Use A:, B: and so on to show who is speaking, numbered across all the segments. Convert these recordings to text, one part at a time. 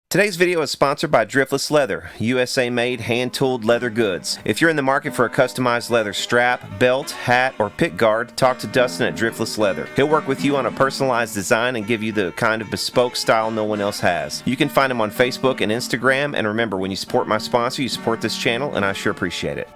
A: Today's video is sponsored by Driftless Leather, USA-made, hand-tooled leather goods. If you're in the market for a customized leather strap, belt, hat, or pick guard, talk to Dustin at Driftless Leather. He'll work with you on a personalized design and give you the kind of bespoke style no one else has. You can find him on Facebook and Instagram, and remember, when you support my sponsor, you support this channel, and I sure appreciate it.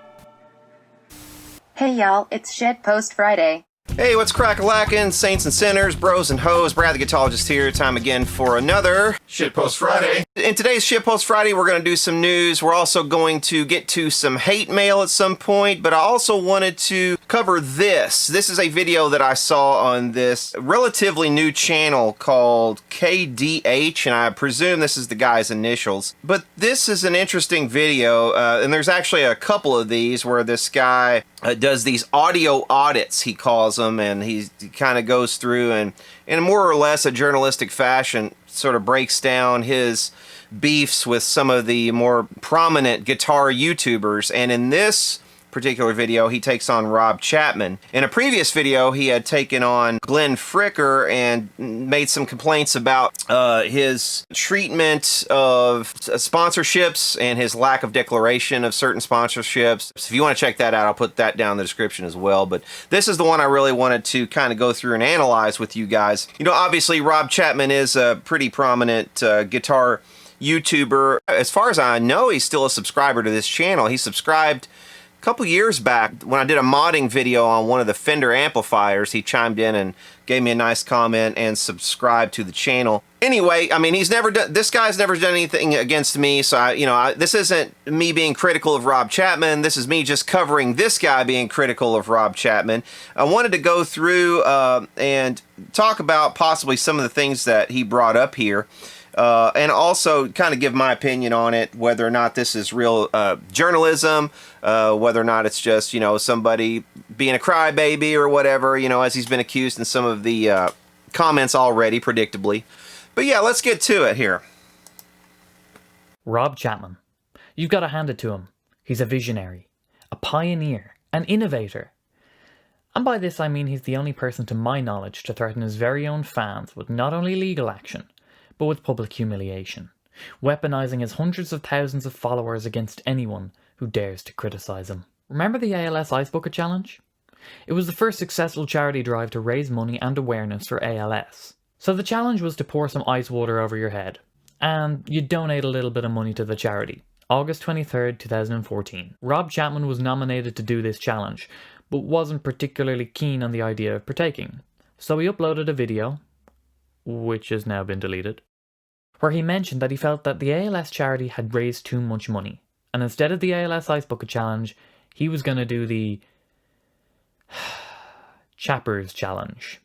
B: Hey y'all, it's Shed Post Friday.
A: Hey, what's crack-a-lackin', saints and sinners, bros and hoes? Brad the Guitarist here, time again for another
C: Shitpost Friday.
A: In today's Shitpost Friday, we're going to do some news. We're also going to get to some hate mail at some point, but I also wanted to cover this. This is a video that I saw on this relatively new channel called KDH, and I presume this is the guy's initials. But this is an interesting video, and there's actually a couple of these where this guy does these audio audits, he calls them, and he kind of goes through and in more or less a journalistic fashion sort of breaks down his beefs with some of the more prominent guitar YouTubers. And in this particular video, he takes on Rob Chapman. In a previous video, he had taken on Glenn Fricker and made some complaints about his treatment of sponsorships and his lack of declaration of certain sponsorships. So if you want to check that out, I'll put that down in the description as well. But this is the one I really wanted to kind of go through and analyze with you guys. You know, obviously, Rob Chapman is a pretty prominent guitar YouTuber. As far as I know, he's still a subscriber to this channel. He subscribed a couple years back when I did a modding video on one of the Fender amplifiers. He chimed in and gave me a nice comment and subscribed to the channel. Anyway, I mean, this guy's never done anything against me, so this isn't me being critical of Rob Chapman. This is me just covering this guy being critical of Rob Chapman. I wanted to go through and talk about possibly some of the things that he brought up here. And also kind of give my opinion on it, whether or not this is real journalism, whether or not it's just, somebody being a crybaby or whatever, as he's been accused in some of the comments already, predictably. But yeah, let's get to it here.
D: Rob Chapman. You've got to hand it to him. He's a visionary, a pioneer, an innovator. And by this I mean he's the only person to my knowledge to threaten his very own fans with not only legal action, but with public humiliation, weaponizing his hundreds of thousands of followers against anyone who dares to criticize him. Remember the Als Ice Bucket challenge? It was the first successful charity drive to raise money and awareness for ALS. So the challenge was to pour some ice water over your head, and you donate a little bit of money to the charity. August 23rd, 2014. Rob Chapman was nominated to do this challenge, but wasn't particularly keen on the idea of partaking. So he uploaded a video, which has now been deleted, where he mentioned that he felt that the ALS charity had raised too much money, and instead of the ALS Ice Bucket Challenge, he was going to do the Chappers Challenge.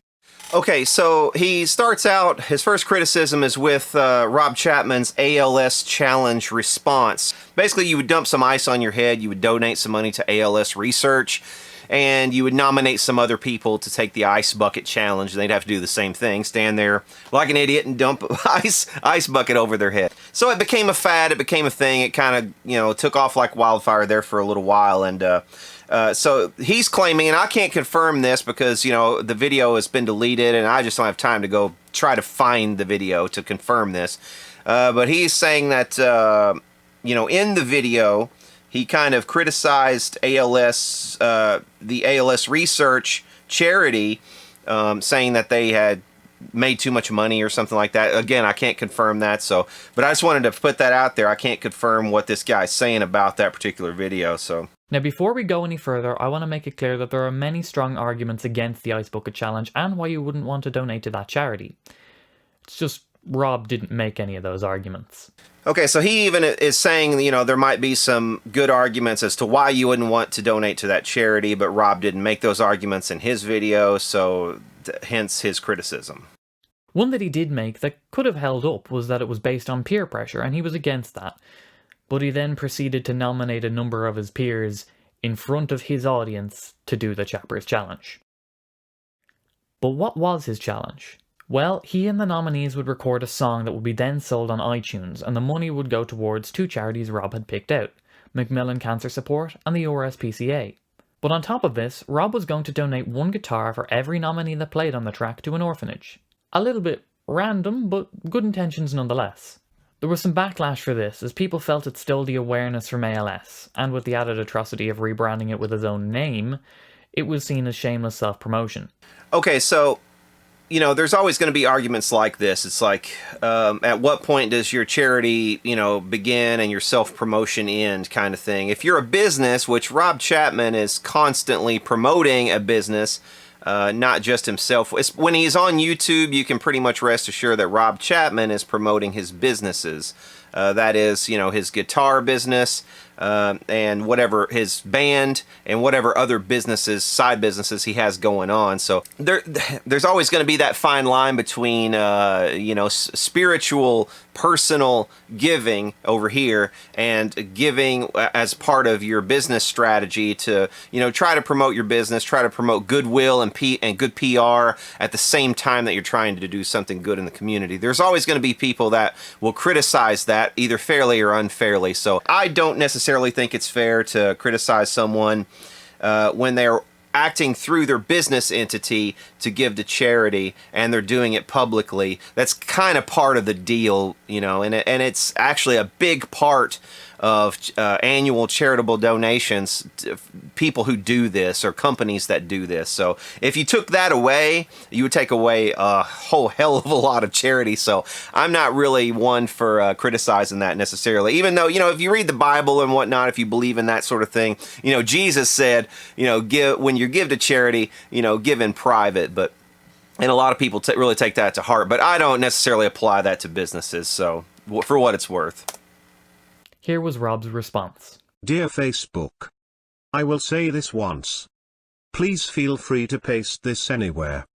A: Okay, so he starts out, his first criticism is with Rob Chapman's ALS Challenge response. Basically, you would dump some ice on your head, you would donate some money to ALS research, and you would nominate some other people to take the Ice Bucket Challenge. They'd have to do the same thing, stand there like an idiot and dump ice bucket over their head. So it became a fad, it became a thing, it kind of, took off like wildfire there for a little while, and so he's claiming, and I can't confirm this because, the video has been deleted and I just don't have time to go try to find the video to confirm this, but he's saying that, in the video, he kind of criticized ALS, the ALS research charity, saying that they had made too much money or something like that. Again, I can't confirm that, but I just wanted to put that out there. I can't confirm what this guy's saying about that particular video, so.
D: Now, before we go any further, I want to make it clear that there are many strong arguments against the Ice Bucket Challenge and why you wouldn't want to donate to that charity. It's just Rob didn't make any of those arguments.
A: Okay, so he even is saying, there might be some good arguments as to why you wouldn't want to donate to that charity, but Rob didn't make those arguments in his video, so hence his criticism.
D: One that he did make that could have held up was that it was based on peer pressure, and he was against that. But he then proceeded to nominate a number of his peers in front of his audience to do the Chappers Challenge. But what was his challenge? Well, he and the nominees would record a song that would be then sold on iTunes, and the money would go towards two charities Rob had picked out, Macmillan Cancer Support and the RSPCA. But on top of this, Rob was going to donate one guitar for every nominee that played on the track to an orphanage. A little bit random, but good intentions nonetheless. There was some backlash for this, as people felt it stole the awareness from ALS, and with the added atrocity of rebranding it with his own name, it was seen as shameless self-promotion.
A: Okay, so, you know, there's always going to be arguments like this. It's like, at what point does your charity, you know, begin and your self-promotion end kind of thing? If you're a business, which Rob Chapman is constantly promoting a business, not just himself. When he's on YouTube, you can pretty much rest assured that Rob Chapman is promoting his businesses. That is, you know, his guitar business, and whatever his band and whatever other businesses, side businesses he has going on. So there's always going to be that fine line between, you know, spiritual, personal giving over here and giving as part of your business strategy to, you know, try to promote your business, try to promote goodwill and good PR at the same time that you're trying to do something good in the community. There's always going to be people that will criticize that either fairly or unfairly. So I don't necessarily think it's fair to criticize someone when they're acting through their business entity to give to charity and they're doing it publicly. That's kind of part of the deal, you know, and it's actually a big part of annual charitable donations to people who do this or companies that do this. So if you took that away, you would take away a whole hell of a lot of charity. So I'm not really one for criticizing that necessarily, even though, you know, if you read the Bible and whatnot, if you believe in that sort of thing, you know, Jesus said, you know, when you give to charity, you know, give in private. And a lot of people really take that to heart, but I don't necessarily apply that to businesses. So for what it's worth.
D: Here was Rob's response.
C: Dear Facebook, I will say this once. Please feel free to paste this anywhere.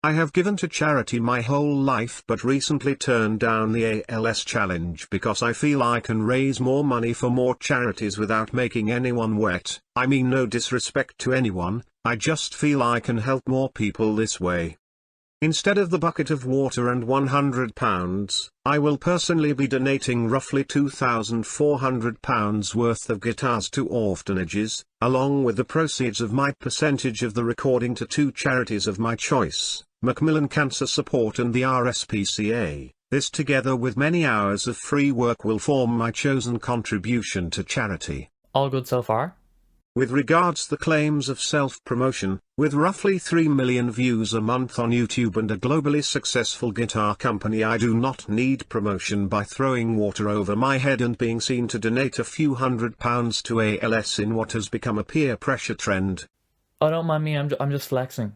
C: I have given to charity my whole life but recently turned down the ALS challenge because I feel I can raise more money for more charities without making anyone wet. I mean no disrespect to anyone, I just feel I can help more people this way. Instead of the bucket of water and £100, I will personally be donating roughly £2,400 worth of guitars to orphanages, along with the proceeds of my percentage of the recording to two charities of my choice, Macmillan Cancer Support and the RSPCA. This together with many hours of free work will form my chosen contribution to charity.
D: All good so far?
C: With regards the claims of self-promotion, with roughly 3 million views a month on YouTube and a globally successful guitar company, I do not need promotion by throwing water over my head and being seen to donate a few £100s to ALS in what has become a peer pressure trend.
D: Oh, don't mind me, I'm just flexing.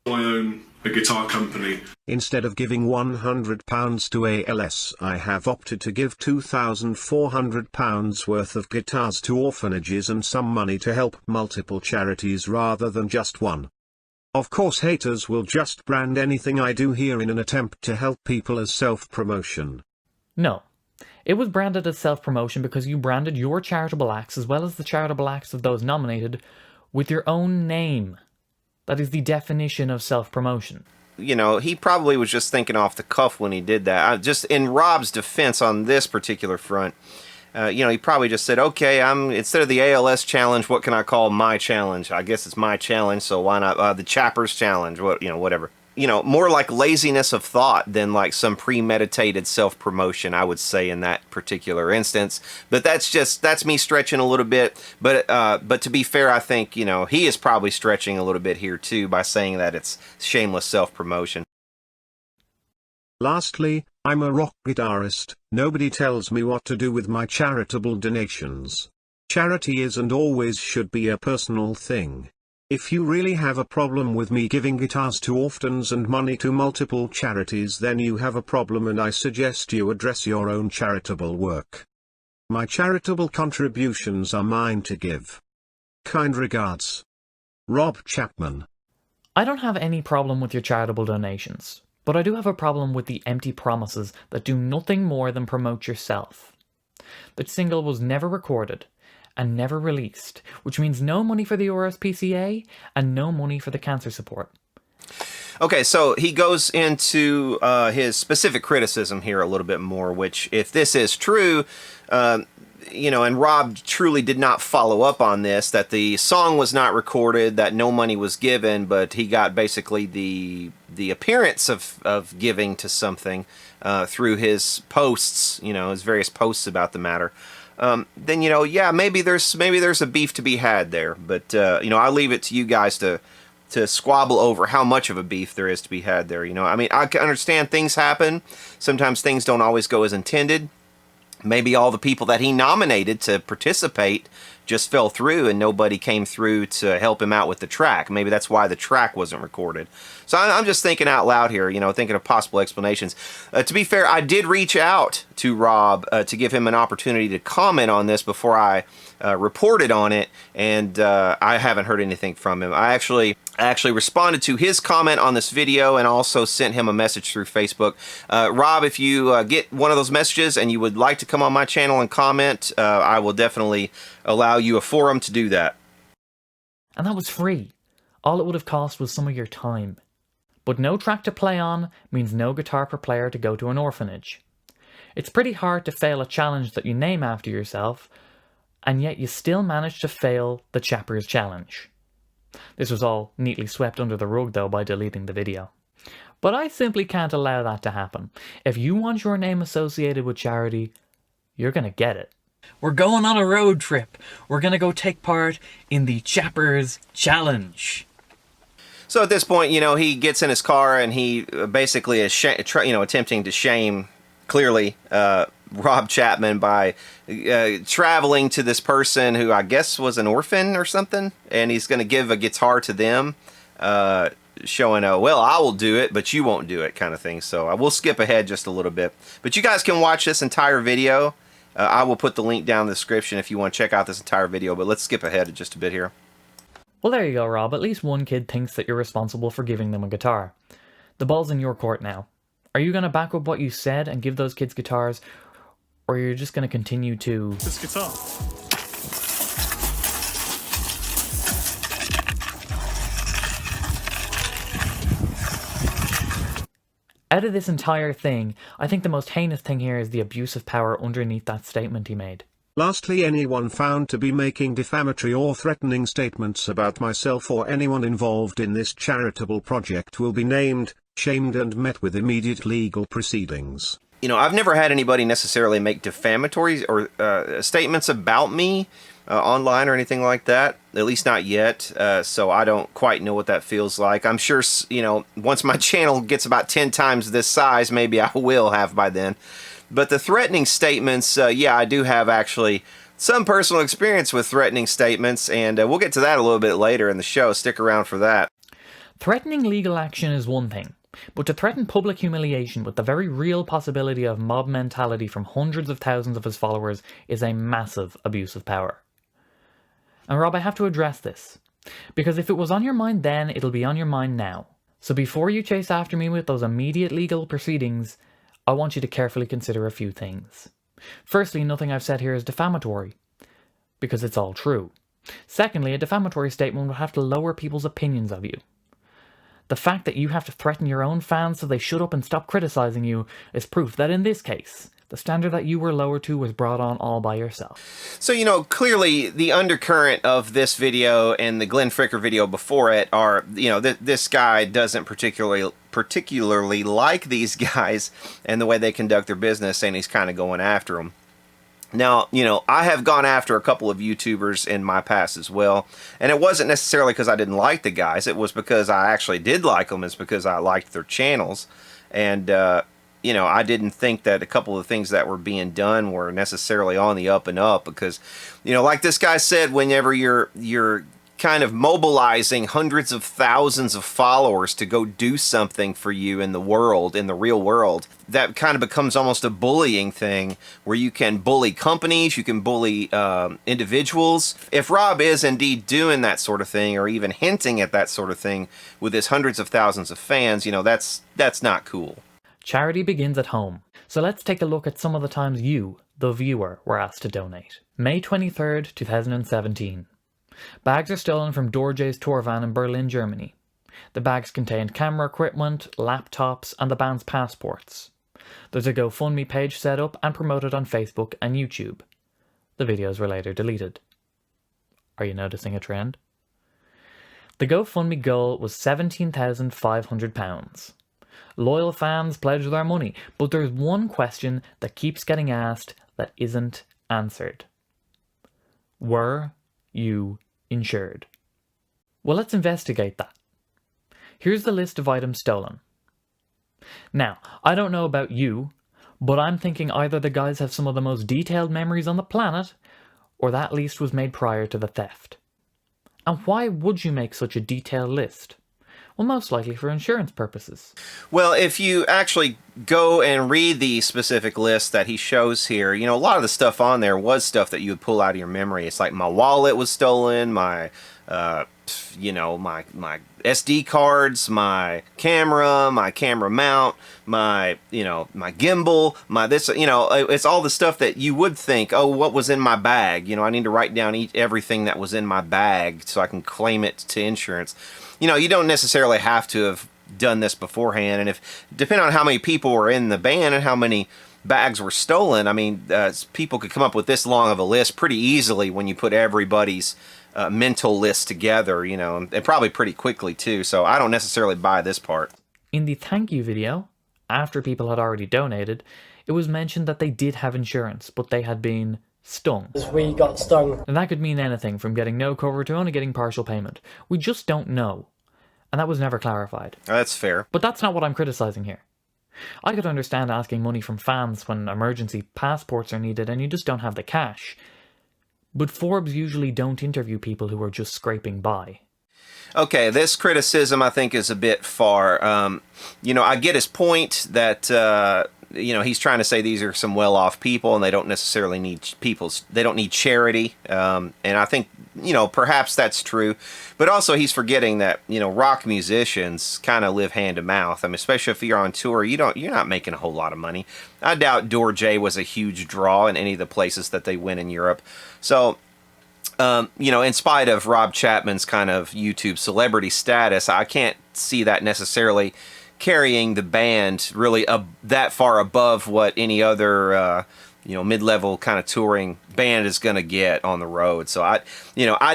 E: I own a guitar company.
C: Instead of giving £100 to ALS, I have opted to give £2,400 worth of guitars to orphanages and some money to help multiple charities rather than just one. Of course haters will just brand anything I do here in an attempt to help people as self-promotion.
D: No. It was branded as self-promotion because you branded your charitable acts as well as the charitable acts of those nominated with your own name. That is the definition of self-promotion.
A: You know, he probably was just thinking off the cuff when he did that. Just in Rob's defense on this particular front, you know, he probably just said, okay, instead of the ALS challenge, what can I call my challenge? I guess it's my challenge, so why not the Chappers challenge? Whatever. You know, more like laziness of thought than like some premeditated self-promotion, I would say, in that particular instance. But that's me stretching a little bit. But to be fair, I think, you know, he is probably stretching a little bit here too by saying that it's shameless self-promotion.
C: Lastly, I'm a rock guitarist. Nobody tells me what to do with my charitable donations. Charity is and always should be a personal thing. If you really have a problem with me giving guitars to orphans and money to multiple charities, then you have a problem, and I suggest you address your own charitable work. My charitable contributions are mine to give. Kind regards. Rob Chapman.
D: I don't have any problem with your charitable donations, but I do have a problem with the empty promises that do nothing more than promote yourself. The single was never recorded and never released, which means no money for the RSPCA and no money for the cancer support.
A: Okay, so he goes into his specific criticism here a little bit more, which if this is true, you know, and Rob truly did not follow up on this, that the song was not recorded, that no money was given, but he got basically the appearance of giving to something through his posts, you know, his various posts about the matter. Then, you know, yeah, maybe there's a beef to be had there, but you know, I'll leave it to you guys to squabble over how much of a beef there is to be had there. You know, I mean, I can understand things happen. Sometimes things don't always go as intended. Maybe all the people that he nominated to participate just fell through and nobody came through to help him out with the track. Maybe that's why the track wasn't recorded. So I'm just thinking out loud here, you know, thinking of possible explanations. To be fair, I did reach out to Rob to give him an opportunity to comment on this before I reported on it, and I haven't heard anything from him. I actually responded to his comment on this video and also sent him a message through Facebook. Rob, if you get one of those messages and you would like to come on my channel and comment, I will definitely allow you a forum to do that.
D: And that was free. All it would have cost was some of your time. But no track to play on means no guitar per player to go to an orphanage. It's pretty hard to fail a challenge that you name after yourself, and yet you still managed to fail the Chapper's challenge. This was all neatly swept under the rug though by deleting the video. But I simply can't allow that to happen. If you want your name associated with charity, you're gonna get it. We're going on a road trip. We're gonna go take part in the Chapper's challenge.
A: So at this point, you know, he gets in his car and he basically is, you know, attempting to shame, clearly, Rob Chapman by traveling to this person who I guess was an orphan or something, and he's going to give a guitar to them, showing a, well, I will do it, but you won't do it kind of thing. So I will skip ahead just a little bit. But you guys can watch this entire video. I will put the link down in the description if you want to check out this entire video, but let's skip ahead just a bit here.
D: Well, there you go, Rob. At least one kid thinks that you're responsible for giving them a guitar. The ball's in your court now. Are you going to back up what you said and give those kids guitars, or you're just going to continue to...
E: This guitar.
D: Out of this entire thing, I think the most heinous thing here is the abuse of power underneath that statement he made.
C: Lastly, anyone found to be making defamatory or threatening statements about myself or anyone involved in this charitable project will be named, shamed and met with immediate legal proceedings.
A: You know, I've never had anybody necessarily make defamatory or statements about me online or anything like that, at least not yet, so I don't quite know what that feels like. I'm sure, you know, once my channel gets about 10 times this size, maybe I will have by then. But the threatening statements, yeah, I do have actually some personal experience with threatening statements, and we'll get to that a little bit later in the show. Stick around for that.
D: Threatening legal action is one thing, but to threaten public humiliation with the very real possibility of mob mentality from hundreds of thousands of his followers is a massive abuse of power. And Rob, I have to address this, because if it was on your mind then, it'll be on your mind now. So before you chase after me with those immediate legal proceedings, I want you to carefully consider a few things. Firstly, nothing I've said here is defamatory, because it's all true. Secondly, a defamatory statement would have to lower people's opinions of you. The fact that you have to threaten your own fans so they shut up and stop criticizing you is proof that in this case, the standard that you were lowered to was brought on all by yourself.
A: So, you know, clearly the undercurrent of this video and the Glenn Fricker video before it are, you know, this guy doesn't particularly like these guys and the way they conduct their business, and he's kind of going after them. Now, you know, I have gone after a couple of YouTubers in my past as well, and it wasn't necessarily because I didn't like the guys. It was because I actually did like them. It's because I liked their channels, and you know, I didn't think that a couple of things that were being done were necessarily on the up and up, because, you know, like this guy said, whenever you're kind of mobilizing hundreds of thousands of followers to go do something for you in the world, in the real world, that kind of becomes almost a bullying thing where you can bully companies, you can bully individuals. If Rob is indeed doing that sort of thing, or even hinting at that sort of thing with his hundreds of thousands of fans, you know, that's not cool.
D: Charity begins at home. So let's take a look at some of the times you, the viewer, were asked to donate. May 23rd, 2017. Bags are stolen from DORJE's tour van in Berlin, Germany. The bags contained camera equipment, laptops, and the band's passports. There's a GoFundMe page set up and promoted on Facebook and YouTube. The videos were later deleted. Are you noticing a trend? The GoFundMe goal was £17,500. Loyal fans pledged their money, but there's one question that keeps getting asked that isn't answered. Were you insured? Well, let's investigate that. Here's the list of items stolen. Now, I don't know about you, but I'm thinking either the guys have some of the most detailed memories on the planet, or that list was made prior to the theft. And why would you make such a detailed list? Well, most likely for insurance purposes.
A: Well, if you actually go and read the specific list that he shows here, you know, a lot of the stuff on there was stuff that you would pull out of your memory. It's like my wallet was stolen, my my SD cards, my camera mount, my gimbal, my this, it's all the stuff that you would think, oh, what was in my bag? You know, I need to write down everything that was in my bag so I can claim it to insurance. You know, you don't necessarily have to have done this beforehand, and depending on how many people were in the band and how many bags were stolen, I mean, people could come up with this long of a list pretty easily when you put everybody's mental list together, and probably pretty quickly too. So I don't necessarily buy this part.
D: In the thank you video, after people had already donated, it was mentioned that they did have insurance, but they had been stung.
F: We got stung.
D: And that could mean anything from getting no cover to only getting partial payment. We just don't know. And that was never clarified.
A: That's fair.
D: But that's not what I'm criticising here. I could understand asking money from fans when emergency passports are needed and you just don't have the cash. But Forbes usually don't interview people who are just scraping by.
A: Okay, this criticism I think is a bit far. I get his point that he's trying to say these are some well-off people and they don't necessarily need they don't need charity. And I think, perhaps that's true. But also he's forgetting that, rock musicians kind of live hand to mouth. I mean, especially if you're on tour, you're not making a whole lot of money. I doubt DORJE was a huge draw in any of the places that they went in Europe. So, in spite of Rob Chapman's kind of YouTube celebrity status, I can't see that necessarily carrying the band really that far above what any other mid-level kind of touring band is going to get on the road. So I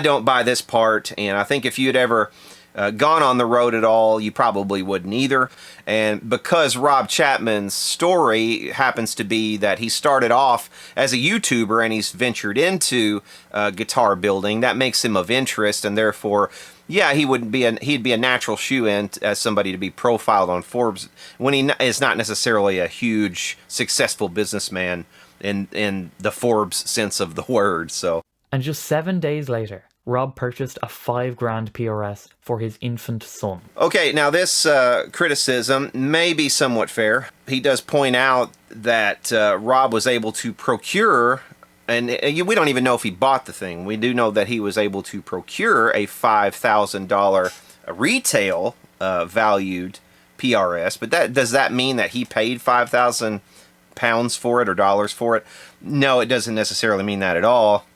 A: don't buy this part, and I think if you'd ever gone on the road at all, you probably wouldn't either. And because Rob Chapman's story happens to be that he started off as a YouTuber and he's ventured into guitar building, that makes him of interest, and therefore, yeah, he'd be a natural shoe-in as somebody to be profiled on Forbes when he is not necessarily a huge successful businessman in the Forbes sense of the word. So,
D: and just 7 days later, Rob purchased a $5,000 PRS for his infant son. Okay,
A: now this criticism may be somewhat fair. He does point out that Rob was able to procure, and we don't even know if he bought the thing. We do know that he was able to procure a $5,000 retail valued PRS, but does that mean that he paid £5,000 for it or dollars for it? No, it doesn't necessarily mean that at all.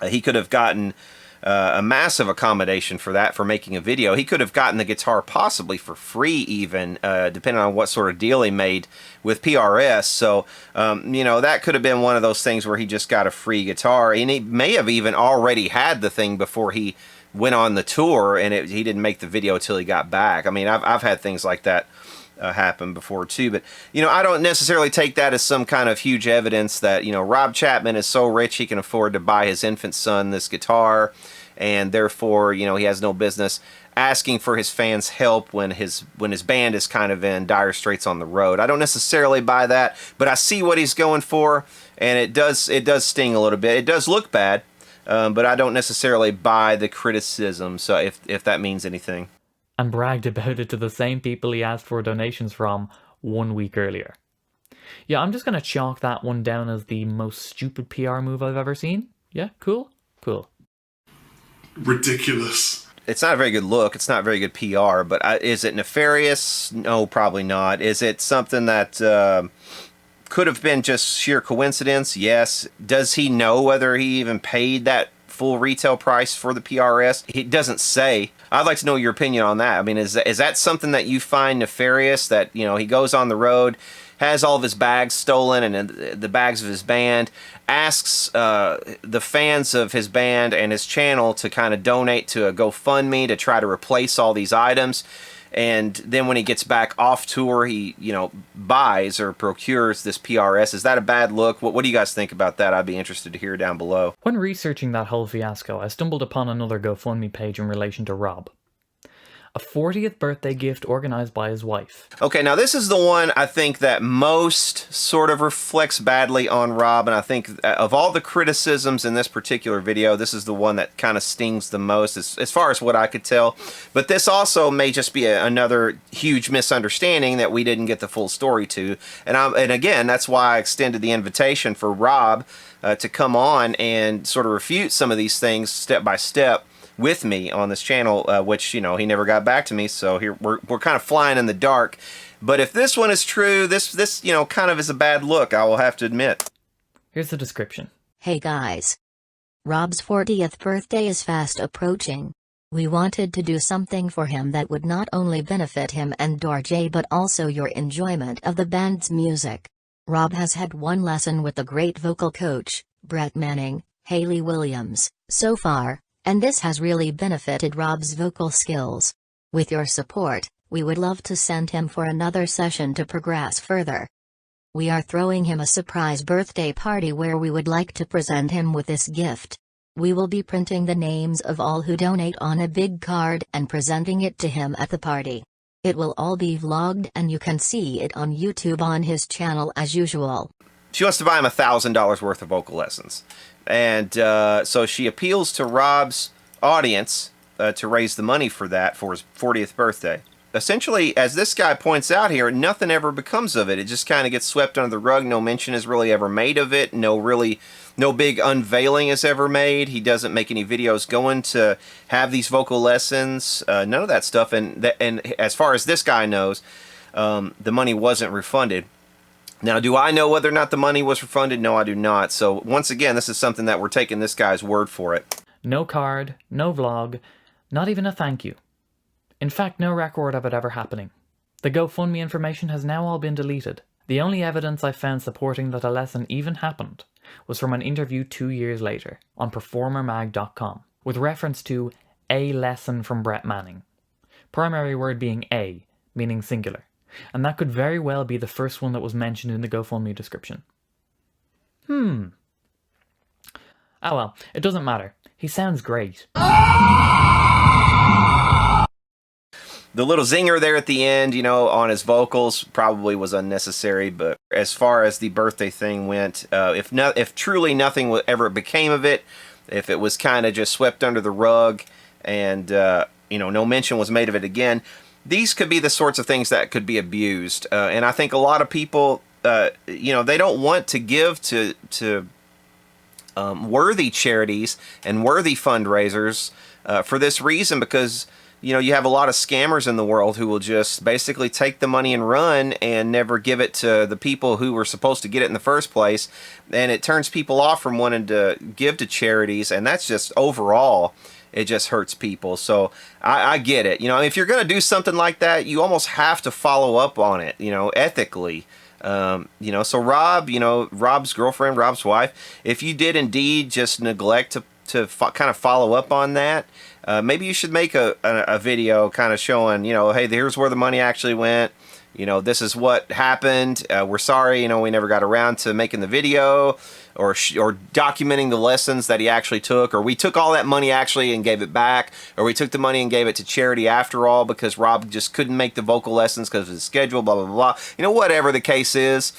A: He could have gotten a massive accommodation for that, for making a video. He could have gotten the guitar possibly for free even, depending on what sort of deal he made with PRS. So, that could have been one of those things where he just got a free guitar, and he may have even already had the thing before he went on the tour, and he didn't make the video till he got back. I mean, I've had things like that happen before too, but I don't necessarily take that as some kind of huge evidence that Rob Chapman is so rich he can afford to buy his infant son this guitar, and therefore he has no business asking for his fans' help when his band is kind of in dire straits on the road. I don't necessarily buy that, but I see what he's going for, and it does sting a little bit. It does look bad, but I don't necessarily buy the criticism. So if that means anything.
D: And bragged about it to the same people he asked for donations from 1 week earlier. Yeah, I'm just going to chalk that one down as the most stupid PR move I've ever seen. Yeah, cool? Cool.
E: Ridiculous.
A: It's not a very good look. It's not very good PR, but is it nefarious? No, probably not. Is it something that could have been just sheer coincidence? Yes. Does he know whether he even paid that full retail price for the PRS? It doesn't say. I'd like to know your opinion on that. I mean, is that something that you find nefarious, that, you know, he goes on the road, has all of his bags stolen and the bags of his band, asks the fans of his band and his channel to kind of donate to a GoFundMe to try to replace all these items, and then when he gets back off tour, he, you know, buys or procures this PRS? Is that a bad look? What do you guys think about that? I'd be interested to hear down below.
D: When researching that whole fiasco, I stumbled upon another GoFundMe page in relation to Rob. A 40th birthday gift organized by his wife.
A: Okay, now this is the one I think that most sort of reflects badly on Rob, and I think of all the criticisms in this particular video, this is the one that kind of stings the most as far as what I could tell. But this also may just be another huge misunderstanding that we didn't get the full story to. And again, that's why I extended the invitation for Rob to come on and sort of refute some of these things step by step with me on this channel, which, you know, he never got back to me, so here we're kind of flying in the dark. But if this one is true, this you know, kind of is a bad look, I will have to admit.
D: Here's the description.
F: Hey guys. Rob's 40th birthday is fast approaching. We wanted to do something for him that would not only benefit him and DORJE but also your enjoyment of the band's music. Rob has had one lesson with the great vocal coach, Brett Manning, Hayley Williams, so far, and this has really benefited Rob's vocal skills. With your support, we would love to send him for another session to progress further. We are throwing him a surprise birthday party where we would like to present him with this gift. We will be printing the names of all who donate on a big card and presenting it to him at the party. It will all be vlogged and you can see it on YouTube on his channel as usual.
A: She wants to buy him $1,000 worth of vocal lessons. And so she appeals to Rob's audience to raise the money for that for his 40th birthday. Essentially, as this guy points out here, nothing ever becomes of it. It just kind of gets swept under the rug. No mention is really ever made of it. No big unveiling is ever made. He doesn't make any videos going to have these vocal lessons. None of that stuff. And as far as this guy knows, the money wasn't refunded. Now, do I know whether or not the money was refunded? No, I do not. So, once again, this is something that we're taking this guy's word for it.
D: No card, no vlog, not even a thank you. In fact, no record of it ever happening. The GoFundMe information has now all been deleted. The only evidence I found supporting that a lesson even happened was from an interview 2 years later on performermag.com with reference to a lesson from Brett Manning. Primary word being a, meaning singular. And that could very well be the first one that was mentioned in the GoFundMe description. Oh well, it doesn't matter. He sounds great.
A: The little zinger there at the end, you know, on his vocals probably was unnecessary, but as far as the birthday thing went, if truly nothing ever became of it, if it was kind of just swept under the rug and, you know, no mention was made of it again, these could be the sorts of things that could be abused. And I think a lot of people, you know, they don't want to give to worthy charities and worthy fundraisers for this reason, because, you know, you have a lot of scammers in the world who will just basically take the money and run and never give it to the people who were supposed to get it in the first place. And it turns people off from wanting to give to charities, and that's just overall, it just hurts people. So I get it. You know, if you're going to do something like that, you almost have to follow up on it, you know, ethically. You know, so Rob, you know, Rob's girlfriend, Rob's wife, if you did indeed just neglect to kind of follow up on that, maybe you should make a video kind of showing, you know, hey, here's where the money actually went. You know, this is what happened. We're sorry, you know, we never got around to making the video or documenting the lessons that he actually took, or we took all that money actually and gave it back, or we took the money and gave it to charity after all because Rob just couldn't make the vocal lessons because of his schedule, blah, blah, blah. You know, whatever the case is,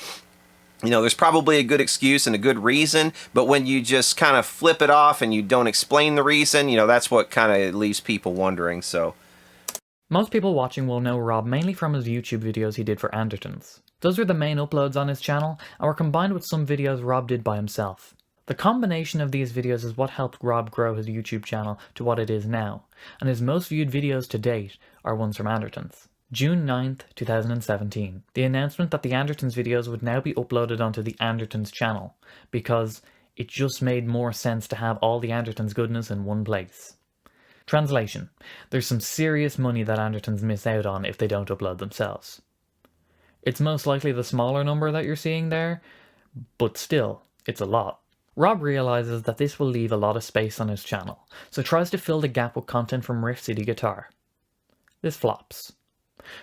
A: you know, there's probably a good excuse and a good reason, but when you just kind of flip it off and you don't explain the reason, you know, that's what kind of leaves people wondering, so.
D: Most people watching will know Rob mainly from his YouTube videos he did for Andertons. Those were the main uploads on his channel and were combined with some videos Rob did by himself. The combination of these videos is what helped Rob grow his YouTube channel to what it is now, and his most viewed videos to date are ones from Andertons. June 9th, 2017. The announcement that the Andertons videos would now be uploaded onto the Andertons channel, because It just made more sense to have all the Andertons goodness in one place. Translation: there's some serious money that Andertons miss out on if they don't upload themselves. It's most likely the smaller number that you're seeing there, but still, it's a lot. Rob realizes that this will leave a lot of space on his channel, so tries to fill the gap with content from Riff City Guitar. This flops.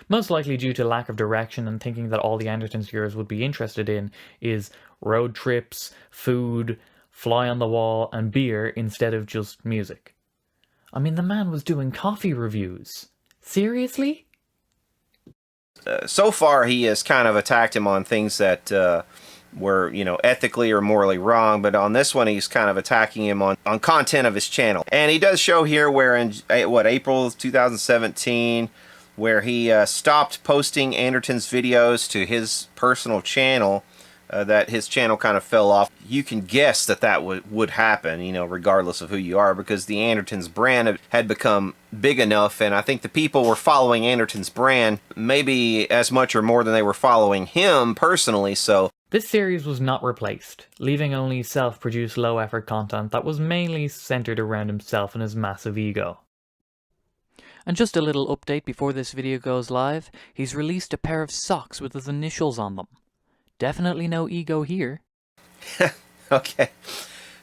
D: Most likely due to lack of direction and thinking that all the Andertons viewers would be interested in is road trips, food, fly on the wall, and beer instead of just music. I mean, the man was doing coffee reviews. Seriously?
A: So far, he has kind of attacked him on things that were, you know, ethically or morally wrong, but on this one, he's kind of attacking him on content of his channel. And he does show here where in, April 2017, where he stopped posting Andertons videos to his personal channel, that his channel kind of fell off. You can guess that that would happen, you know, regardless of who you are, because the Andertons brand had become big enough, and I think the people were following Andertons brand maybe as much or more than they were following him personally, so...
D: This series was not replaced, leaving only self-produced low-effort content that was mainly centered around himself and his massive ego. And just a little update before this video goes live, he's released a pair of socks with his initials on them. Definitely no ego here.
A: Okay.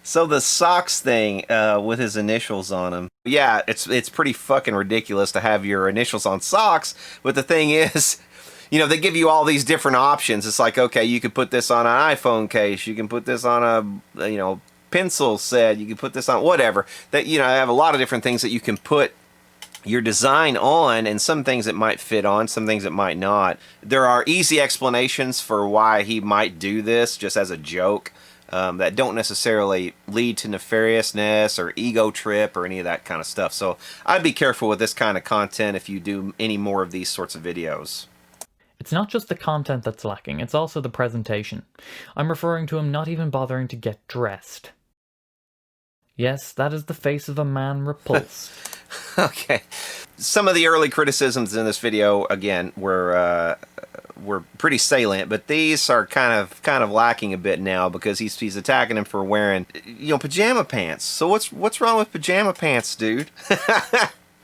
A: So the socks thing with his initials on them. Yeah, it's pretty fucking ridiculous to have your initials on socks, but the thing is, you know, they give you all these different options. It's like, okay, you can put this on an iPhone case, you can put this on a, you know, pencil set, you can put this on whatever. That, you know, I have a lot of different things that you can put your design on, and some things it might fit on, some things it might not. There are easy explanations for why he might do this just as a joke that don't necessarily lead to nefariousness or ego trip or any of that kind of stuff. So I'd be careful with this kind of content if you do any more of these sorts of videos.
D: It's not just the content that's lacking, it's also the presentation. I'm referring to him not even bothering to get dressed. Yes, that is the face of a man repulsed.
A: Okay. Some of the early criticisms in this video, again, were pretty salient, but these are kind of lacking a bit now because he's attacking him for wearing, you know, pajama pants. So what's wrong with pajama pants, dude?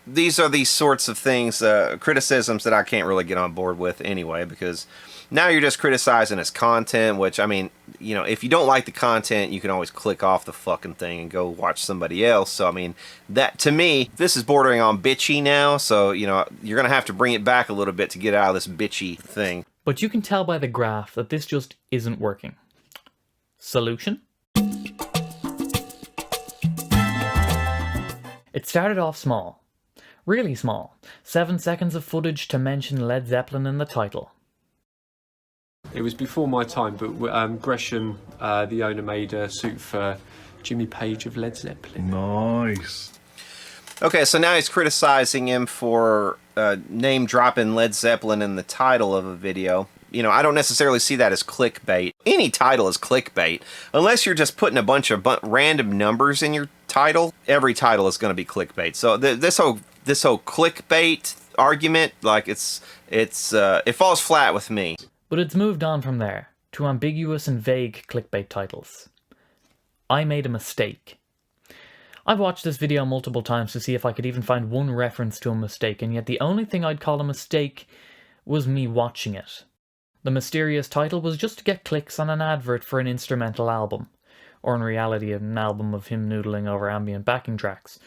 A: These are these sorts of things, criticisms that I can't really get on board with anyway, because now you're just criticizing his content, which, I mean, you know, if you don't like the content, you can always click off the fucking thing and go watch somebody else. So, I mean, that, to me, this is bordering on bitchy now, so, you know, you're going to have to bring it back a little bit to get out of this bitchy thing.
D: But you can tell by the graph that this just isn't working. Solution? It started off small. Really small. 7 seconds of footage to mention Led Zeppelin in the title.
G: It was before my time, but Gresham, the owner, made a suit for Jimmy Page of Led Zeppelin.
E: Nice.
A: Okay, so now he's criticizing him for name-dropping Led Zeppelin in the title of a video. You know, I don't necessarily see that as clickbait. Any title is clickbait. Unless you're just putting a bunch of random numbers in your title, every title is going to be clickbait. So this whole clickbait argument, like, it falls flat with me.
D: But it's moved on from there, to ambiguous and vague clickbait titles. I made a mistake. I've watched this video multiple times to see if I could even find one reference to a mistake, and yet the only thing I'd call a mistake was me watching it. The mysterious title was just to get clicks on an advert for an instrumental album, or in reality an album of him noodling over ambient backing tracks,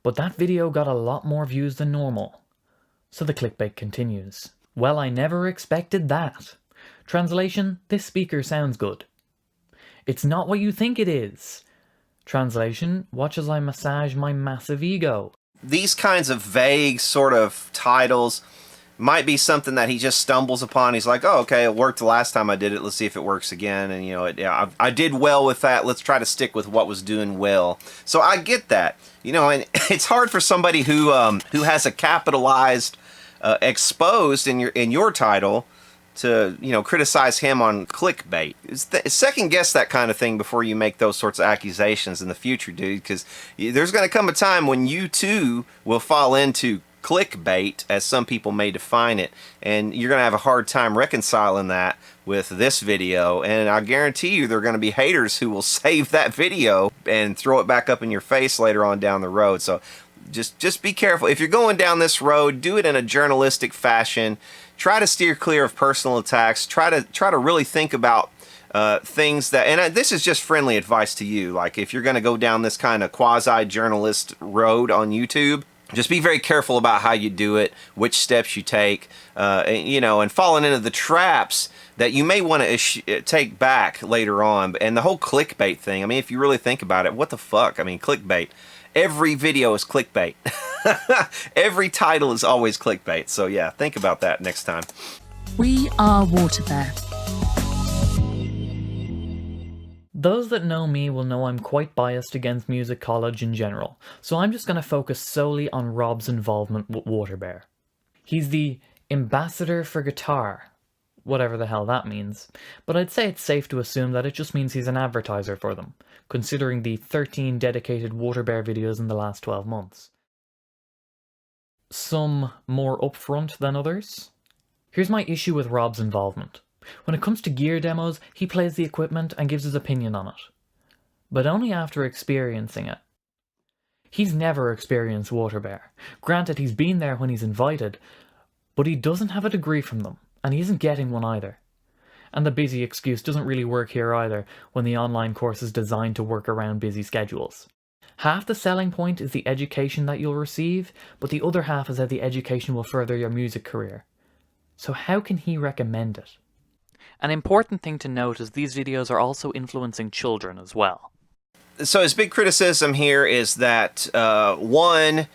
D: but that video got a lot more views than normal. So the clickbait continues. Well, I never expected that. Translation, this speaker sounds good. It's not what you think it is. Translation, watch as I massage my massive ego.
A: These kinds of vague sort of titles might be something that he just stumbles upon. He's like, oh, okay, it worked the last time I did it. Let's see if it works again. And, you know, I did well with that. Let's try to stick with what was doing well. So I get that. You know, and it's hard for somebody who has a capitalized exposed in your title to, you know, criticize him on clickbait. Second guess that kind of thing before you make those sorts of accusations in the future, dude, because there's going to come a time when you too will fall into clickbait, as some people may define it, and you're going to have a hard time reconciling that with this video. And I guarantee you there are going to be haters who will save that video and throw it back up in your face later on down the road. So just be careful. If you're going down this road, do it in a journalistic fashion. Try to steer clear of personal attacks. Try to really think about things that, and this is just friendly advice to you, like if you're going to go down this kind of quasi-journalist road on YouTube, just be very careful about how you do it, which steps you take, you know, and falling into the traps that you may want to take back later on. And the whole clickbait thing, I mean, if you really think about it, what the fuck? I mean, clickbait. Every video is clickbait. Every title is always clickbait. So yeah, think about that next time.
H: We are Water Bear.
D: Those that know me will know I'm quite biased against music college in general, so I'm just going to focus solely on Rob's involvement with Water Bear. He's the ambassador for guitar, whatever the hell that means, but I'd say it's safe to assume that it just means he's an advertiser for them, considering the 13 dedicated Water Bear videos in the last 12 months. Some more upfront than others? Here's my issue with Rob's involvement. When it comes to gear demos, he plays the equipment and gives his opinion on it. But only after experiencing it. He's never experienced Water Bear. Granted, he's been there when he's invited, but he doesn't have a degree from them, and he isn't getting one either. And the busy excuse doesn't really work here either, when the online course is designed to work around busy schedules. Half the selling point is the education that you'll receive, but the other half is that the education will further your music career. So how can he recommend it? An important thing to note is these videos are also influencing children as well.
A: So his big criticism here is that, one,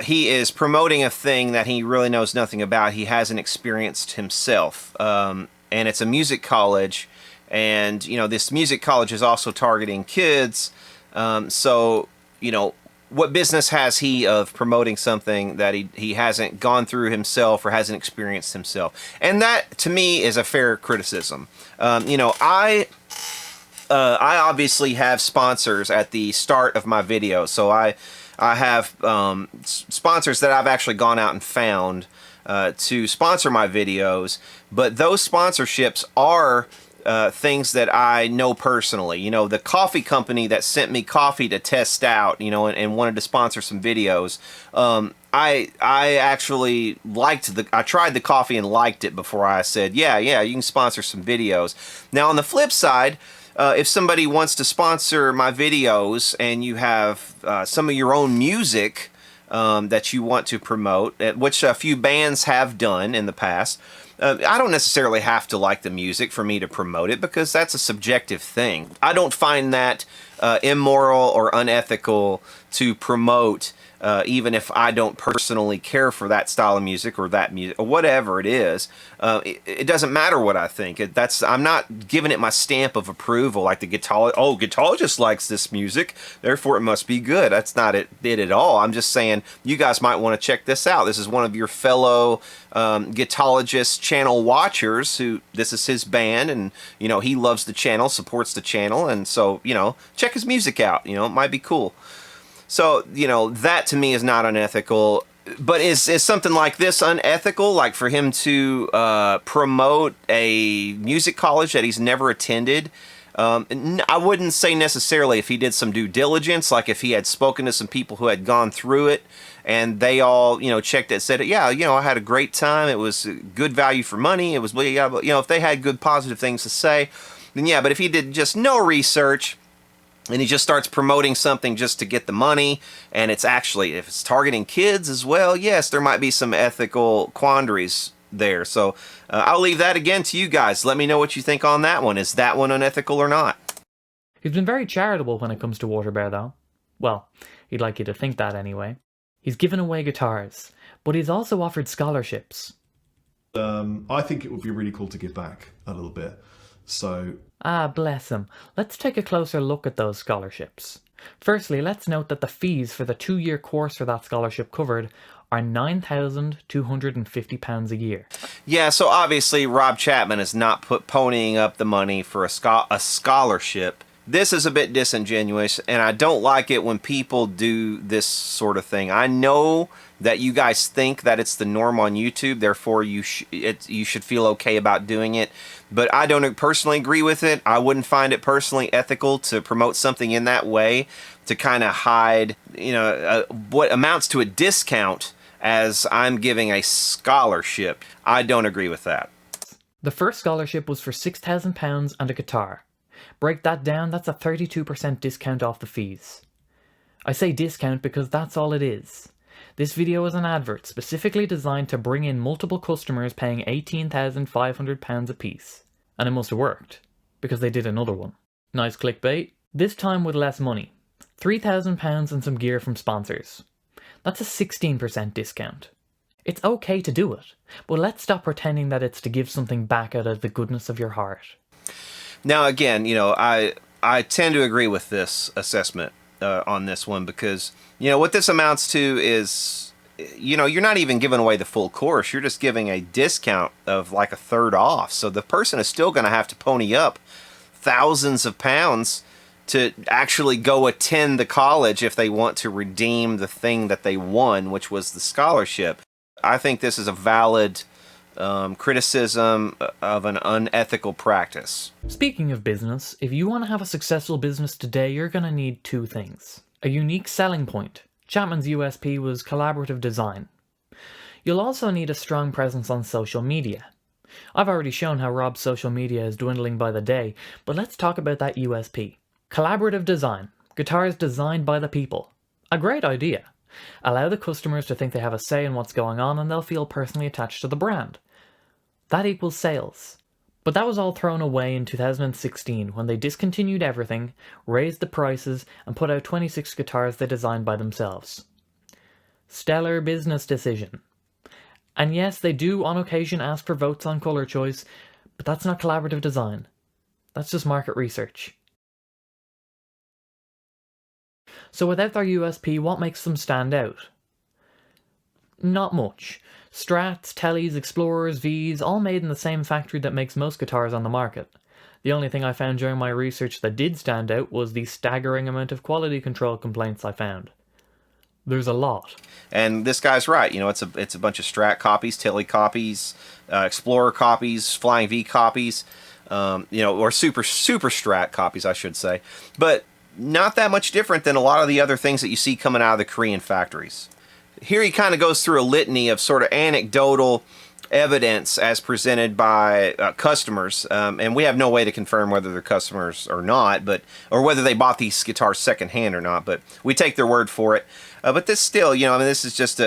A: he is promoting a thing that he really knows nothing about. He hasn't experienced himself. And it's a music college. And, you know, this music college is also targeting kids. So, you know, what business has he of promoting something that he hasn't gone through himself or hasn't experienced himself? And that, to me, is a fair criticism. You know, I obviously have sponsors at the start of my video, so I have sponsors that I've actually gone out and found to sponsor my videos, but those sponsorships are things that I know personally. You know, the coffee company that sent me coffee to test out, you know, and wanted to sponsor some videos. I actually I tried the coffee and liked it before I said, yeah, you can sponsor some videos. Now, on the flip side, if somebody wants to sponsor my videos and you have some of your own music that you want to promote, which a few bands have done in the past, I don't necessarily have to like the music for me to promote it, because that's a subjective thing. I don't find that immoral or unethical to promote, even if I don't personally care for that style of music or that music or whatever it is. It doesn't matter what I think. I'm not giving it my stamp of approval, like the guitarist likes this music, therefore it must be good. That's not it at all. I'm just saying you guys might want to check this out. This is one of your fellow guitarist channel watchers who, this is his band, and you know, he loves the channel, supports the channel, and so, you know, check his music out. You know, it might be cool. So, you know, that to me is not unethical. But is something like this unethical? Like for him to promote a music college that he's never attended? I wouldn't say necessarily. If he did some due diligence, like if he had spoken to some people who had gone through it and they all, you know, checked it, said, yeah, you know, I had a great time. It was good value for money. It was, yeah, but, you know, if they had good positive things to say, then yeah. But if he did just no research, and he just starts promoting something just to get the money, and it's actually, if it's targeting kids as well, yes, there might be some ethical quandaries there. So I'll leave that again to you guys. Let me know what you think on that one. Is that one unethical or not?
D: He's been very charitable when it comes to Water Bear, though. Well, he'd like you to think that anyway. He's given away guitars, but he's also offered scholarships.
I: I think it would be really cool to give back a little bit. So...
D: Ah, bless him. Let's take a closer look at those scholarships. Firstly, let's note that the fees for the 2-year course for that scholarship covered are £9,250 a year.
A: Yeah, so obviously Rob Chapman is not ponying up the money for a scholarship This is a bit disingenuous, and I don't like it when people do this sort of thing. I know that you guys think that it's the norm on YouTube, therefore you should feel okay about doing it, but I don't personally agree with it. I wouldn't find it personally ethical to promote something in that way, to kind of hide, you know, what amounts to a discount as I'm giving a scholarship. I don't agree with that.
D: The first scholarship was for £6,000 and a guitar. Break that down, that's a 32% discount off the fees. I say discount because that's all it is. This video is an advert specifically designed to bring in multiple customers paying £18,500 a piece. And it must have worked, because they did another one. Nice clickbait. This time with less money. £3,000 and some gear from sponsors. That's a 16% discount. It's okay to do it, but let's stop pretending that it's to give something back out of the goodness of your heart.
A: Now again, you know, I tend to agree with this assessment on this one, because, you know, what this amounts to is, you know, you're not even giving away the full course. You're just giving a discount of like a third off. So the person is still going to have to pony up thousands of pounds to actually go attend the college if they want to redeem the thing that they won, which was the scholarship. I think this is a valid criticism of an unethical practice.
D: Speaking of business, if you want to have a successful business today, you're going to need two things. A unique selling point. Chapman's USP was collaborative design. You'll also need a strong presence on social media. I've already shown how Rob's social media is dwindling by the day, but let's talk about that USP. Collaborative design. Guitars designed by the people. A great idea. Allow the customers to think they have a say in what's going on and they'll feel personally attached to the brand. That equals sales. But that was all thrown away in 2016 when they discontinued everything, raised the prices, and put out 26 guitars they designed by themselves. Stellar business decision. And yes, they do on occasion ask for votes on colour choice, but that's not collaborative design. That's just market research. So without their USP, what makes them stand out? Not much. Strats, Teles, Explorers, Vs, all made in the same factory that makes most guitars on the market. The only thing I found during my research that did stand out was the staggering amount of quality control complaints I found. There's a lot.
A: And this guy's right, you know, it's a bunch of Strat copies, Tele copies, Explorer copies, Flying V copies, you know, or super Strat copies, I should say. But not that much different than a lot of the other things that you see coming out of the Korean factories. Here he kind of goes through a litany of sort of anecdotal evidence as presented by customers, and we have no way to confirm whether they're customers or not, or whether they bought these guitars secondhand or not, but we take their word for it. But this still, you know, I mean, this is just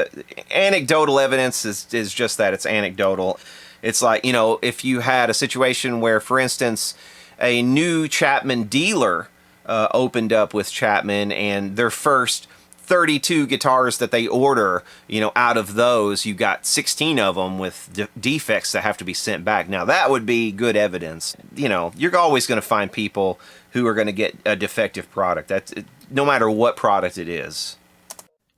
A: anecdotal evidence is just that, it's anecdotal. It's like, you know, if you had a situation where, for instance, a new Chapman dealer opened up with Chapman, and their first 32 guitars that they order, you know, out of those, you got 16 of them with defects that have to be sent back. Now, that would be good evidence. You know, you're always going to find people who are going to get a defective product. That's no matter what product it is.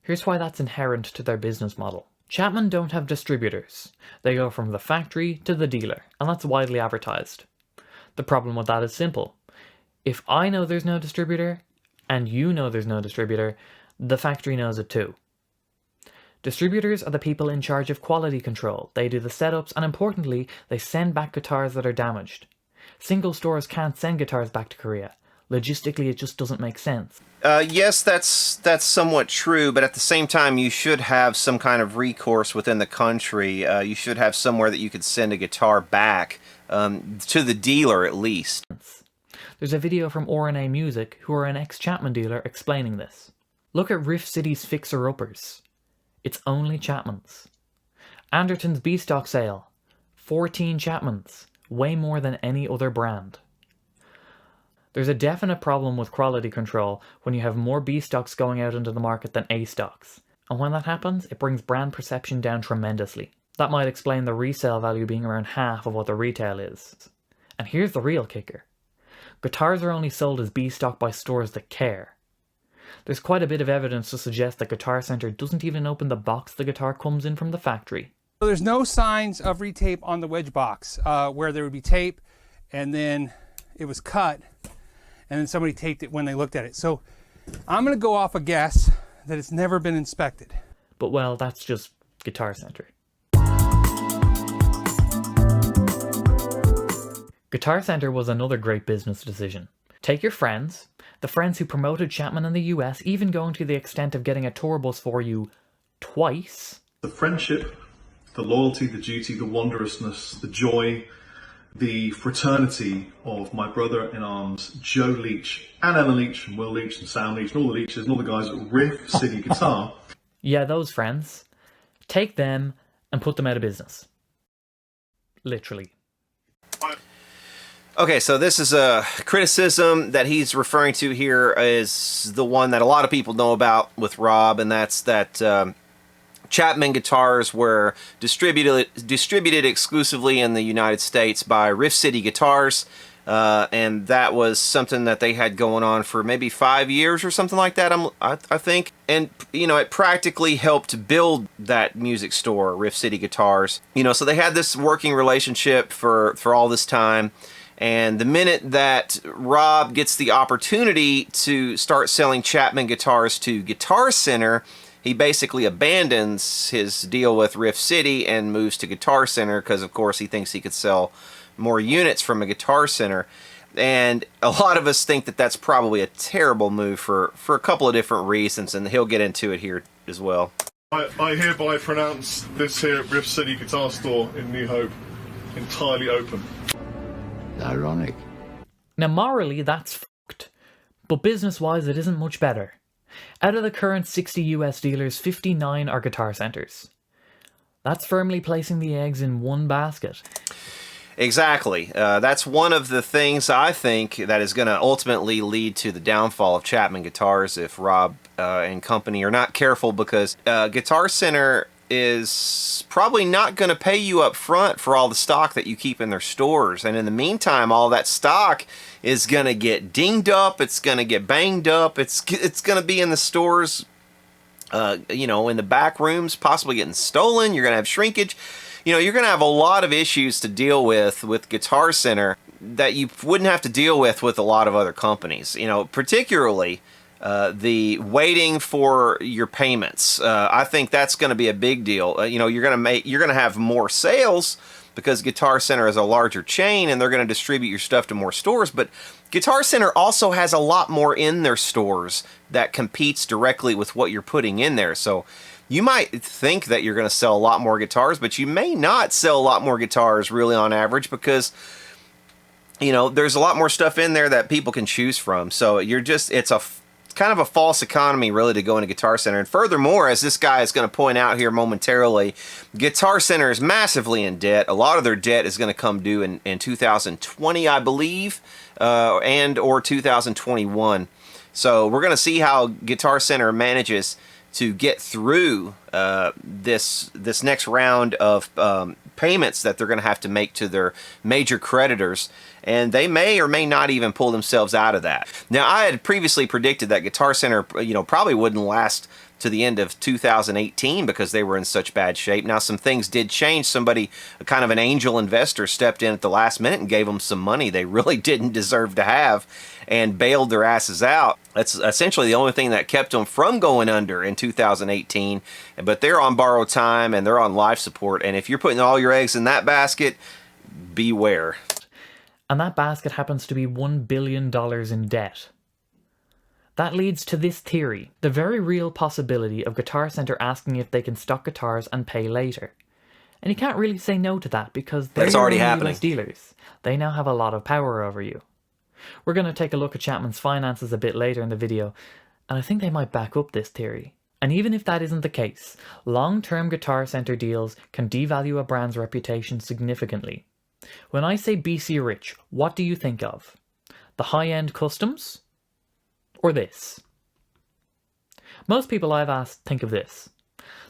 D: Here's why that's inherent to their business model. Chapman don't have distributors. They go from the factory to the dealer, and that's widely advertised. The problem with that is simple. If I know there's no distributor, and you know there's no distributor, the factory knows it too. Distributors are the people in charge of quality control. They do the setups, and importantly, they send back guitars that are damaged. Single stores can't send guitars back to Korea. Logistically, it just doesn't make sense.
A: Yes, that's somewhat true, but at the same time, you should have some kind of recourse within the country. You should have somewhere that you could send a guitar back, to the dealer at least.
D: There's a video from wherein Music, who are an ex-Chapman dealer, explaining this. Look at Riff City's fixer-uppers. It's only Chapmans. Andertons B-stock sale. 14 Chapmans. Way more than any other brand. There's a definite problem with quality control when you have more B-stocks going out into the market than A-stocks. And when that happens, it brings brand perception down tremendously. That might explain the resale value being around half of what the retail is. And here's the real kicker. Guitars are only sold as B-stock by stores that care. There's quite a bit of evidence to suggest that Guitar Center doesn't even open the box the guitar comes in from the factory.
J: So there's no signs of retape on the wedge box, where there would be tape and then it was cut and then somebody taped it when they looked at it. So I'm going to go off a guess that it's never been inspected.
D: But well, that's just Guitar Center. Guitar Center was another great business decision. Take your friends, the friends who promoted Chapman in the US, even going to the extent of getting a tour bus for you twice.
I: The friendship, the loyalty, the duty, the wondrousness, the joy, the fraternity of my brother-in-arms, Joe Leach, and Emma Leach, and Will Leach, and Sam Leach, and all the Leaches, and all the guys at Riff City Guitar.
D: Yeah, those friends. Take them and put them out of business. Literally.
A: Okay, so this is a criticism that he's referring to here is the one that a lot of people know about with Rob, and that's that Chapman guitars were distributed exclusively in the United States by Riff City Guitars, and that was something that they had going on for maybe 5 years or something like that, I think. And, you know, it practically helped build that music store, Riff City Guitars. You know, so they had this working relationship for all this time. And the minute that Rob gets the opportunity to start selling Chapman guitars to Guitar Center, he basically abandons his deal with Riff City and moves to Guitar Center because, of course, he thinks he could sell more units from a Guitar Center. And a lot of us think that that's probably a terrible move for a couple of different reasons, and he'll get into it here as well.
E: I hereby pronounce this here at Riff City Guitar Store in New Hope entirely open.
K: Ironic.
D: Now morally that's fucked, but business-wise it isn't much better. Out of the current 60 US dealers, 59 are Guitar Centers. That's firmly placing the eggs in one basket.
A: Exactly. That's one of the things I think that is going to ultimately lead to the downfall of Chapman Guitars if Rob and company are not careful, because Guitar Center is probably not going to pay you up front for all the stock that you keep in their stores. And in the meantime, all that stock is going to get dinged up, it's going to get banged up, it's going to be in the stores, you know, in the back rooms, possibly getting stolen. You're going to have shrinkage. You know, you're going to have a lot of issues to deal with Guitar Center that you wouldn't have to deal with a lot of other companies. You know, particularly the waiting for your payments. I think that's going to be a big deal. You know, you're going to have more sales because Guitar Center is a larger chain and they're going to distribute your stuff to more stores. But Guitar Center also has a lot more in their stores that competes directly with what you're putting in there. So you might think that you're going to sell a lot more guitars, but you may not sell a lot more guitars really on average, because you know, there's a lot more stuff in there that people can choose from. So it's kind of a false economy really to go into Guitar Center. And furthermore, as this guy is going to point out here momentarily, Guitar Center is massively in debt. A lot of their debt is going to come due in 2020, I believe, and or 2021. So we're going to see how Guitar Center manages to get through this next round of payments that they're going to have to make to their major creditors, and they may or may not even pull themselves out of that. Now, I had previously predicted that Guitar Center, you know, probably wouldn't last to the end of 2018 because they were in such bad shape. Now, some things did change. Somebody, kind of an angel investor, stepped in at the last minute and gave them some money they really didn't deserve to have and bailed their asses out. That's essentially the only thing that kept them from going under in 2018. But they're on borrowed time and they're on life support. And if you're putting all your eggs in that basket, beware.
D: And that basket happens to be $1 billion in debt. That leads to this theory, the very real possibility of Guitar Center asking if they can stock guitars and pay later. And you can't really say no to that because they're
A: already happening.
D: US dealers. They now have a lot of power over you. We're going to take a look at Chapman's finances a bit later in the video, and I think they might back up this theory. And even if that isn't the case, long-term Guitar Center deals can devalue a brand's reputation significantly. When I say BC Rich, what do you think of? The high-end customs? Or this? Most people I've asked think of this.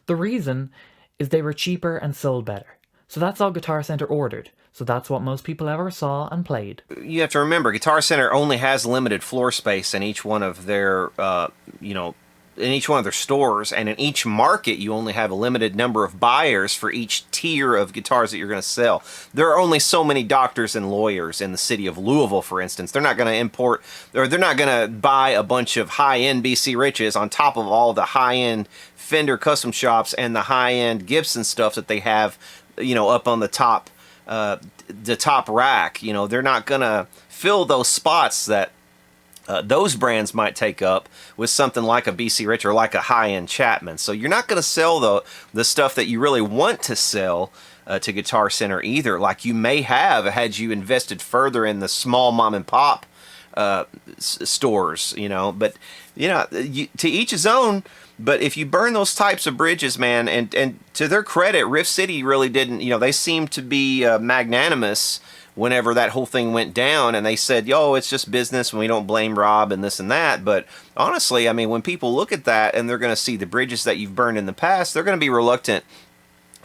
D: The reason is they were cheaper and sold better. So that's all Guitar Center ordered. So that's what most people ever saw and played.
A: You have to remember, Guitar Center only has limited floor space in each one of their, you know, their stores, and in each market you only have a limited number of buyers for each tier of guitars that you're going to sell. There are only so many doctors and lawyers in the city of Louisville, for instance. They're not going to import, or they're not going to buy a bunch of high-end BC Riches on top of all the high-end Fender custom shops and the high-end Gibson stuff that they have, you know, up on the top rack. You know, they're not going to fill those spots that those brands might take up with something like a BC Rich or like a high-end Chapman. So you're not going to sell the stuff that you really want to sell to Guitar Center either, like you may have had you invested further in the small mom and pop stores, you know. But, you know, to each his own. But if you burn those types of bridges, man, and to their credit, Riff City really didn't, you know, they seemed to be magnanimous whenever that whole thing went down, and they said, yo, it's just business and we don't blame Rob and this and that. But honestly, I mean, when people look at that and they're going to see the bridges that you've burned in the past, they're going to be reluctant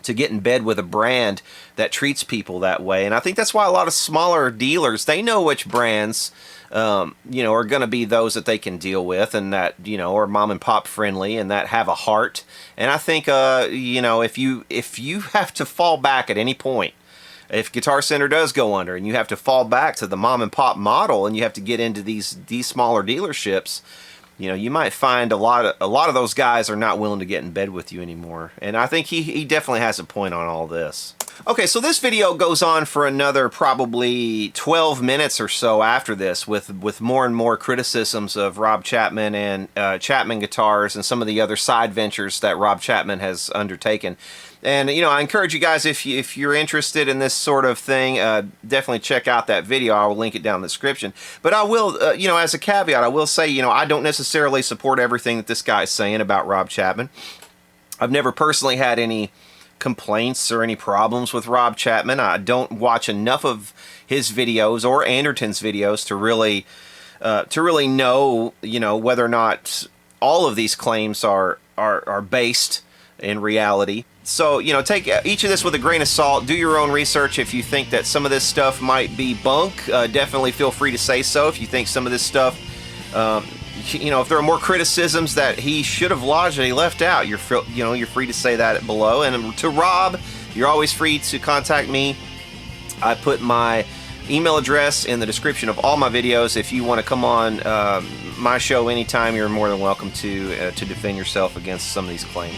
A: to get in bed with a brand that treats people that way. And I think that's why a lot of smaller dealers, they know which brands you know, are going to be those that they can deal with, and that, you know, are mom and pop friendly and that have a heart. And I think you know, if you have to fall back at any point, if Guitar Center does go under and you have to fall back to the mom and pop model and you have to get into these smaller dealerships, you know, you might find a lot of those guys are not willing to get in bed with you anymore. And I think he definitely has a point on all this. Okay, so this video goes on for another probably 12 minutes or so after this, with more and more criticisms of Rob Chapman and Chapman Guitars and some of the other side ventures that Rob Chapman has undertaken. And, you know, I encourage you guys, if you're interested in this sort of thing, definitely check out that video. I will link it down in the description. But I will, you know, as a caveat, I will say, you know, I don't necessarily support everything that this guy is saying about Rob Chapman. I've never personally had any complaints or any problems with Rob Chapman. I don't watch enough of his videos or Andertons videos to really know, you know, whether or not all of these claims are based in reality. So, you know, take each of this with a grain of salt. Do your own research. If you think that some of this stuff might be bunk, definitely feel free to say so. If you think some of this stuff, you know, if there are more criticisms that he should have lodged that he left out, you're free to say that below. And to Rob, you're always free to contact me. I put my email address in the description of all my videos. If you want to come on my show anytime, you're more than welcome to defend yourself against some of these claims.